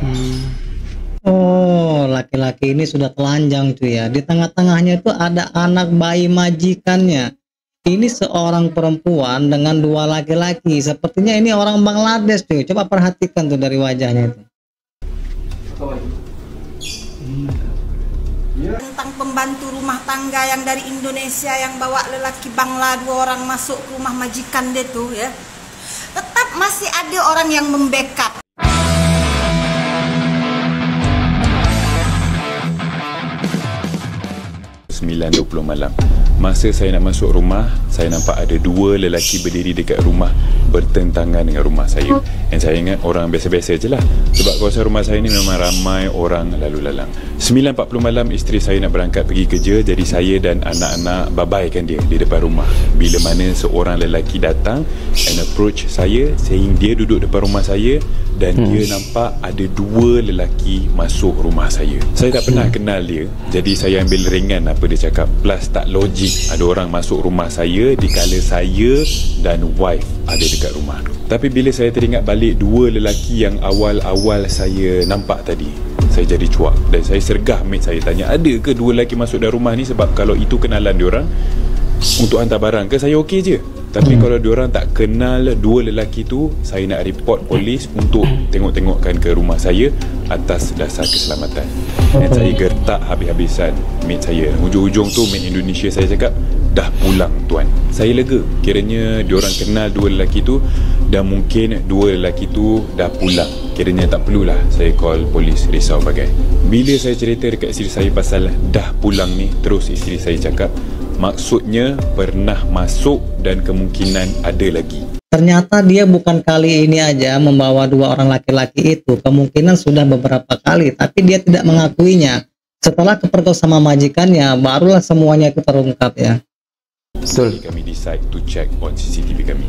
Hmm. Oh, laki-laki ini sudah telanjang cuy ya. Di tengah-tengahnya itu ada anak bayi majikannya. Ini seorang perempuan dengan dua laki-laki. Sepertinya ini orang Bangladesh cuy. Coba perhatikan tuh dari wajahnya itu. Tentang pembantu rumah tangga yang dari Indonesia yang bawa lelaki Bangla 2 orang masuk ke rumah majikan dia tuh ya. Tetap masih ada orang yang membackup. 9.20 malam. Masa saya nak masuk rumah, saya nampak ada dua lelaki berdiri dekat rumah bertentangan dengan rumah saya. Dan saya ingat orang biasa-biasa je lah. Sebab kawasan rumah saya ni memang ramai orang lalu lalang. 9.40 malam isteri saya nak berangkat pergi kerja, jadi saya dan anak-anak babaikan dia di depan rumah. Bila mana seorang lelaki datang and approach saya, saying dia duduk depan rumah saya dan dia nampak ada dua lelaki masuk rumah saya. Saya tak pernah kenal dia, jadi saya ambil ringan apa dia cakap. Plus tak logik ada orang masuk rumah saya dikala saya dan wife ada dekat rumah. Tapi bila saya teringat balik dua lelaki yang awal-awal saya nampak tadi, saya jadi cuak dan saya sergah mate saya, tanya ada ke dua lelaki masuk dalam rumah ni, sebab kalau itu kenalan diorang untuk hantar barang ke saya okey je. Tapi kalau diorang tak kenal dua lelaki tu, saya nak report polis untuk tengok-tengokkan ke rumah saya atas dasar keselamatan. Dan saya gertak habis-habisan mate saya. Hujung-hujung tu mate Indonesia saya cakap, dah pulang tuan. Saya lega, kiranya diorang kenal dua lelaki tu dan mungkin dua lelaki tu dah pulang. Kiranya tak perlulah saya call polis, risau bagai. Bila saya cerita dekat isteri saya pasal dah pulang ni, terus isteri saya cakap, maksudnya pernah masuk dan kemungkinan ada lagi. Ternyata dia bukan kali ini aja membawa dua orang laki-laki itu. Kemungkinan sudah beberapa kali, tapi dia tidak mengakuinya. Setelah kepergok sama majikannya, barulah semuanya itu terungkap ya. Betul. Kami decide to check on CCTV kami.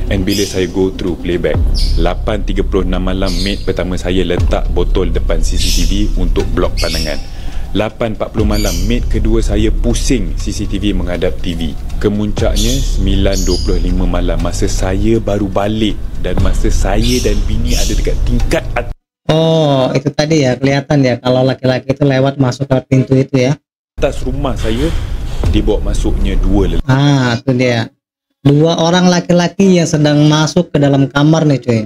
And bila saya go through playback, 8.36 malam mate pertama saya letak botol depan CCTV untuk blok pandangan. 8.40 malam mate kedua saya pusing CCTV menghadap TV. Kemuncaknya 9.25 malam masa saya baru balik dan masa saya dan bini ada dekat tingkat atas. Oh, itu tadi ya, kelihatan ya kalau laki-laki itu lewat masuk ke pintu itu ya. Atas rumah saya dibawa masuknya dua lelaki. Ah, itu dia. Dua orang laki-laki yang sedang masuk ke dalam kamar nih cuy.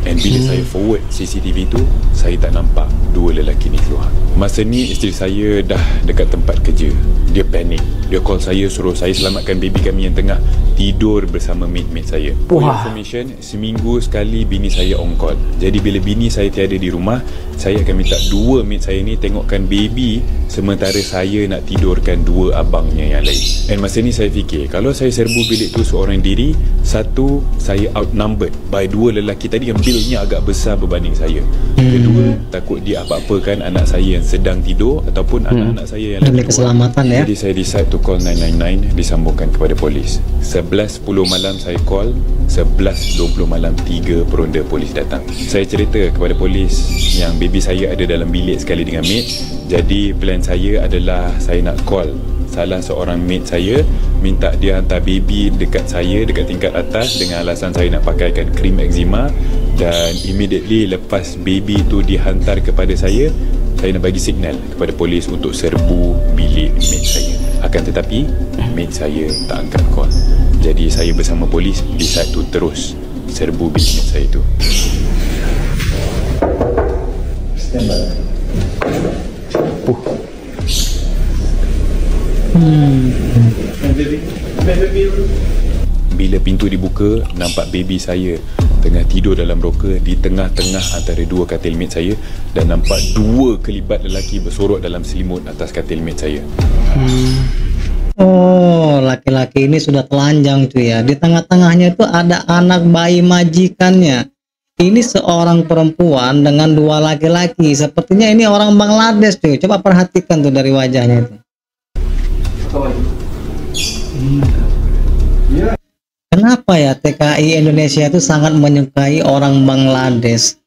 And bila saya forward CCTV tu, saya tak nampak dua lelaki ni keluar. Masa ni isteri saya dah dekat tempat kerja. Dia panik. Dia call saya suruh saya selamatkan baby kami yang tengah tidur bersama mate-mate saya. For information, seminggu sekali bini saya on call. Jadi bila bini saya tiada di rumah, saya akan minta dua mate saya ni tengokkan baby sementara saya nak tidurkan dua abangnya yang lain. And masa ni saya fikir, kalau saya serbu bilik tu seorang diri, satu, saya outnumbered by dua lelaki tadi yang bilnya agak besar berbanding saya. Kedua, takut dia apa-apakan anak saya yang sedang tidur ataupun anak-anak saya yang demi keselamatan ya. Jadi saya decide to call 999, disambungkan kepada polis. 11.10 malam saya call, 11.20 malam 3 peronda polis datang. Saya cerita kepada polis yang baby saya ada dalam bilik sekali dengan mate. Jadi plan saya adalah saya nak call salah seorang mate saya, minta dia hantar baby dekat saya dekat tingkat atas dengan alasan saya nak pakaikan krim eczema. Dan immediately lepas baby tu dihantar kepada saya nak bagi signal kepada polis untuk serbu bilik mate saya. Akan tetapi mate saya tak angkat call. Jadi saya bersama polis decide to terus serbu bilik mate saya tu. Bila pintu dibuka, nampak baby saya tengah tidur dalam roka di tengah-tengah antara dua katil mate saya, dan nampak dua kelibat lelaki bersorok dalam selimut atas katil mate saya. Oh, laki-laki ini sudah telanjang cuy ya. Di tengah-tengahnya itu ada anak bayi majikannya. Ini seorang perempuan dengan dua laki-laki. Sepertinya ini orang Bangladesh cuy. Coba perhatikan tuh dari wajahnya itu. Kenapa ya TKI Indonesia itu sangat menyukai orang Bangladesh?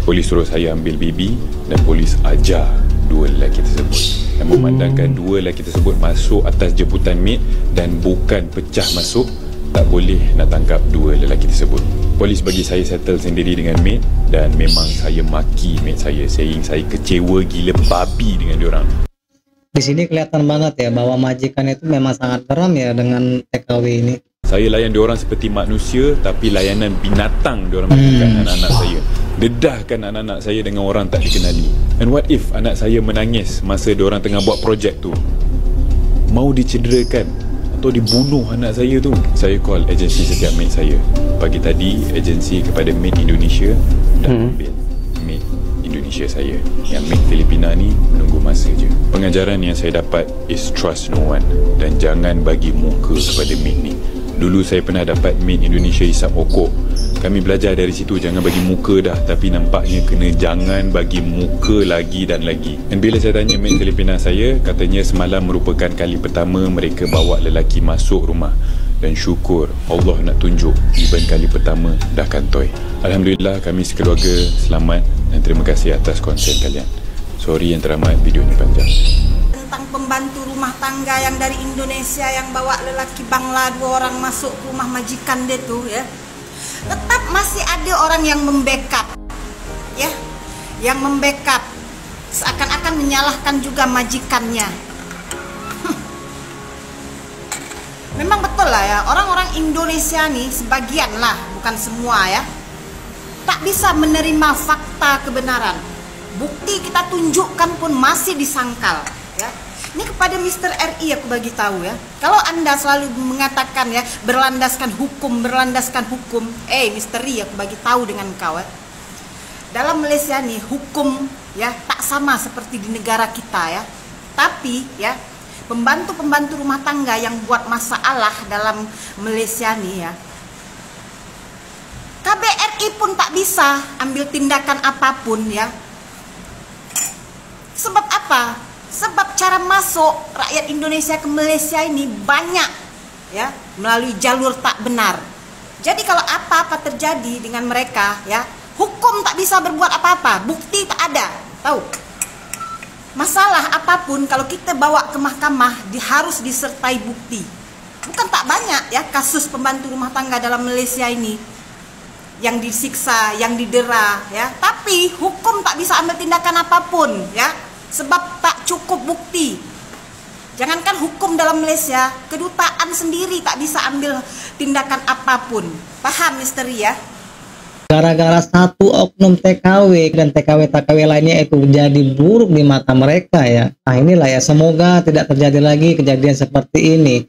Polis suruh saya ambil baby dan polis ajar dua lelaki tersebut dan memandangkan dua lelaki tersebut masuk atas jemputan mate dan bukan pecah masuk. tak boleh nak tangkap dua lelaki tersebut. Polis bagi saya settle sendiri dengan maid dan memang saya maki maid saya, saying saya kecewa gila babi dengan diorang. Di sini kelihatan banget ya bahwa majikan itu memang sangat geram ya dengan TKW ini. Saya layan diorang seperti manusia, tapi layanan binatang diorang berikan anak-anak saya. Dedahkan anak-anak saya dengan orang tak dikenali. And what if anak saya menangis masa diorang tengah buat projek tu? Mau dicederakan atau dibunuh anak saya tu? Saya call agensi setiap maid saya. Pagi tadi agensi kepada maid Indonesia dah ambil maid Indonesia saya. Yang maid Filipina ni menunggu masa je. Pengajaran yang saya dapat is trust no one dan jangan bagi muka kepada maid ni. Dulu saya pernah dapat maid Indonesia hisap okok. Kami belajar dari situ, jangan bagi muka dah, tapi nampaknya kena jangan bagi muka lagi dan lagi. Dan bila saya tanya maid Filipina saya, katanya semalam merupakan kali pertama mereka bawa lelaki masuk rumah. Dan syukur Allah nak tunjuk even kali pertama dah kantoi. Alhamdulillah kami sekeluarga selamat dan terima kasih atas konsen kalian. Sorry yang teramat video ni panjang. Tentang pembantu rumah tangga yang dari Indonesia yang bawa lelaki Bangla 2 orang masuk ke rumah majikan dia tuh ya. Tetap masih ada orang yang membackup ya, yang membackup seakan-akan menyalahkan juga majikannya. Memang betul lah ya, orang-orang Indonesia nih sebagian lah, bukan semua ya, tak bisa menerima fakta kebenaran. Bukti kita tunjukkan pun masih disangkal ya. Ini kepada Mr. RI aku bagi tahu ya. Kalau Anda selalu mengatakan ya berlandaskan hukum, Mr. RI aku bagi tahu dengan kau ya. Dalam Malaysia nih hukum ya tak sama seperti di negara kita ya. Tapi ya pembantu-pembantu rumah tangga yang buat masalah dalam Malaysia nih ya, KBRI pun tak bisa ambil tindakan apapun ya. Sebab apa? Sebab cara masuk rakyat Indonesia ke Malaysia ini banyak ya melalui jalur tak benar. Jadi kalau apa-apa terjadi dengan mereka ya, hukum tak bisa berbuat apa-apa, bukti tak ada. Tahu? Masalah apapun kalau kita bawa ke mahkamah harus disertai bukti. Bukan tak banyak ya kasus pembantu rumah tangga dalam Malaysia ini yang disiksa, yang didera ya, tapi hukum tak bisa ambil tindakan apapun ya, sebab tak cukup bukti. Jangankan hukum dalam Malaysia, kedutaan sendiri tak bisa ambil tindakan apapun. Paham misteri ya? Gara-gara satu oknum TKW dan TKW-TKW lainnya itu jadi buruk di mata mereka ya. Nah inilah ya, semoga tidak terjadi lagi kejadian seperti ini.